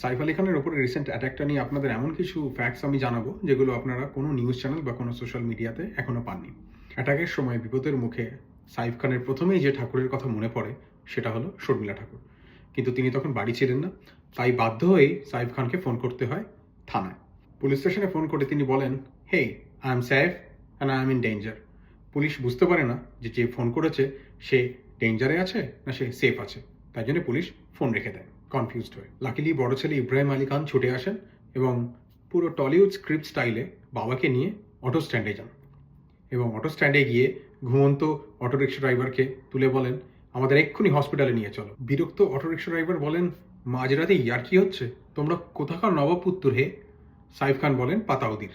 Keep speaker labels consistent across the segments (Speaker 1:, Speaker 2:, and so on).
Speaker 1: সাইফ আলী খানের ওপরে রিসেন্ট অ্যাটাকটা নিয়ে আপনাদের এমন কিছু ফ্যাক্টস আমি জানাবো যেগুলো আপনারা কোনো নিউজ চ্যানেল বা কোনো সোশ্যাল মিডিয়াতে এখনো পাননি। অ্যাটাকের সময় বিপদের মুখে সাইফ খানের প্রথমেই যে ঠাকুরের কথা মনে পড়ে সেটা হলো শর্মিলা ঠাকুর, কিন্তু তিনি তখন বাড়ি ছিলেন না। তাই বাধ্য হয়েই সাইফ খানকে ফোন করতে হয় থানায়। পুলিশ স্টেশনে ফোন করে তিনি বলেন, hey, I am Saif and I am in danger. Police বুঝতে পারে না যে যে ফোন করেছে সে ডেঞ্জারে আছে না সে সেফ আছে, তাই জন্য পুলিশ ফোন রেখে দেয় কনফিউজড হয়ে। লাকিলি বড় ছেলে ইব্রাহিম আলী খান ছুটে আসেন এবং পুরো টলিউড স্ক্রিপ্ট স্টাইলে বাবাকে নিয়ে অটো স্ট্যান্ডে যান এবং অটো স্ট্যান্ডে গিয়ে ঘুমন্ত অটোরিক্সা ড্রাইভারকে তুলে বলেন, আমাদের এক্ষুনি হসপিটালে নিয়ে চলো। বিরক্ত অটোরিক্সা ড্রাইভার বলেন, মাঝরাতে ইয়ার কি হচ্ছে, তোমরা কোথাকার নবাবপুত্তর হে? সাইফ খান বলেন, পাতাউদির।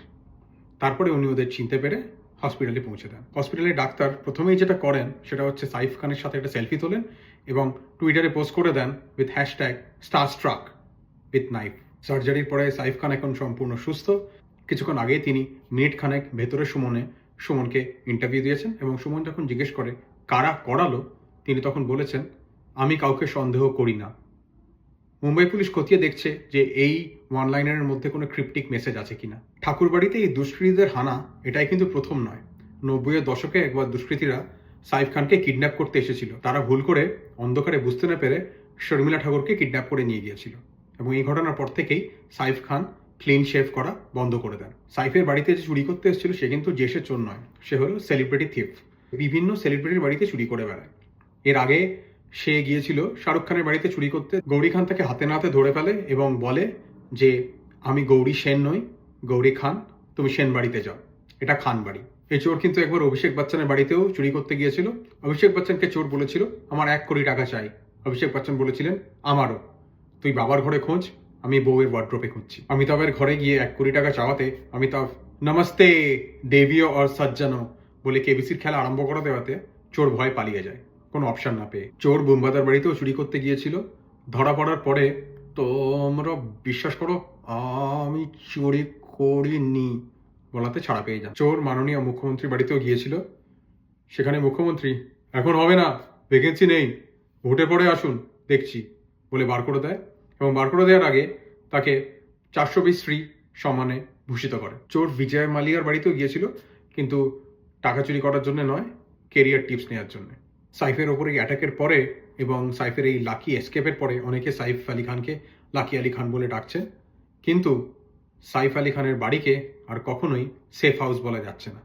Speaker 1: তারপরে উনি ওদের চিনতে পেরে হসপিটালে পৌঁছে দেন। হসপিটালের ডাক্তার প্রথমেই যেটা করেন সেটা হচ্ছে সাইফ খানের সাথে একটা সেলফি তোলেন এবং টুইটারে পোস্ট করে দেন উইথ হ্যাশট্যাগ স্টারস্ট্রাক উইথ নাইফ। সার্জারির পরে সাইফ খান এখন সম্পূর্ণ সুস্থ। কিছুক্ষণ আগে তিনি মিনিট খানেক ভেতরে সুমনকে ইন্টারভিউ দিয়েছেন এবং সুমন যখন জিজ্ঞেস করে কারা করালো, তিনি তখন বলেছেন, আমি কাউকে সন্দেহ করি না। মুম্বাই পুলিশ খতিয়ে দেখছে যে এই ওয়ান লাইনারের মধ্যে কোনো ক্রিপ্টিক মেসেজ আছে কিনা। ঠাকুরবাড়িতে এই দুষ্কৃতীদের হানা এটাই কিন্তু প্রথম নয়। 90-এর দশকে একবার দুষ্কৃতীরা সাইফ খানকে কিডন্যাপ করতে এসেছিল। তারা ভুল করে অন্ধকারে বুঝতে না পেরে শর্মিলা ঠাকুরকে কিডন্যাপ করে নিয়ে গিয়েছিল এবং এই ঘটনার পর থেকেই সাইফ খান ক্লিন শেভ করা বন্ধ করে দেন। সাইফের বাড়িতে যে চুরি করতে এসেছিল সে কিন্তু জেসের চোর নয়, সে হলো সেলিব্রিটি থিফ। বিভিন্ন সেলিব্রিটির বাড়িতে চুরি করে বেড়ায়। এর আগে সে গিয়েছিল শাহরুখ খানের বাড়িতে চুরি করতে। গৌরী খান তাকে হাতে নাতে ধরে ফেলে এবং বলে যে আমি গৌরী সেন নই, গৌরী খান, তুমি সেন বাড়িতে যাও, এটা খান বাড়ি। এই চোর কিন্তু একবার অভিষেক বচ্চনের বাড়িতেও চুরি করতে গিয়েছিল। অভিষেক বচ্চনকে চোর বলেছিল আমার 1 কোটি টাকা চাই। অভিষেক বচ্চন বলেছিলেন আমারও, তুই বাবার ঘরে খোঁজ, আমি বউয়ের ওয়ার্ড্রোপে খুঁজছি। অমিতাভের ঘরে গিয়ে 1 কোটি টাকা চাওয়াতে অমিতাভ নমস্তে দেবীয় আর সজ্জনো বলে কেবিসির খেলা আরম্ভ করে দেওয়াতে চোর ভয় পালিয়ে যায় কোনো অপশন না পেয়ে। চোর বুম্বাদার বাড়িতেও চুরি করতে গিয়েছিল। ধরা পড়ার পরে তোমরা বিশ্বাস করো আমি চুরি করিনি বলাতে ছাড়া পেয়ে যান। চোর মাননীয় মুখ্যমন্ত্রীর বাড়িতেও গিয়েছিল। সেখানে মুখ্যমন্ত্রী, এখন হবে না, ভ্যাকেন্সি নেই, ভোটের পরে আসুন দেখছি বলে বার করে দেয় এবং বার করে দেওয়ার আগে তাকে 420 শ্রী সম্মানে ভূষিত করে। চোর বিজয় মালিয়ার বাড়িতেও গিয়েছিল, কিন্তু টাকা চুরি করার জন্য নয়, কেরিয়ার টিপস নেওয়ার জন্য। সাইফের ওপর এই অ্যাটাকের পরে এবং সাইফের এই লাকি এসকেপের পরে অনেকে সাইফ আলী খানকে লাকি আলী খান বলে ডাকছেন, কিন্তু সাইফ আলী খানের বাড়িকে আর কখনোই সেফ হাউস বলা যাচ্ছে না।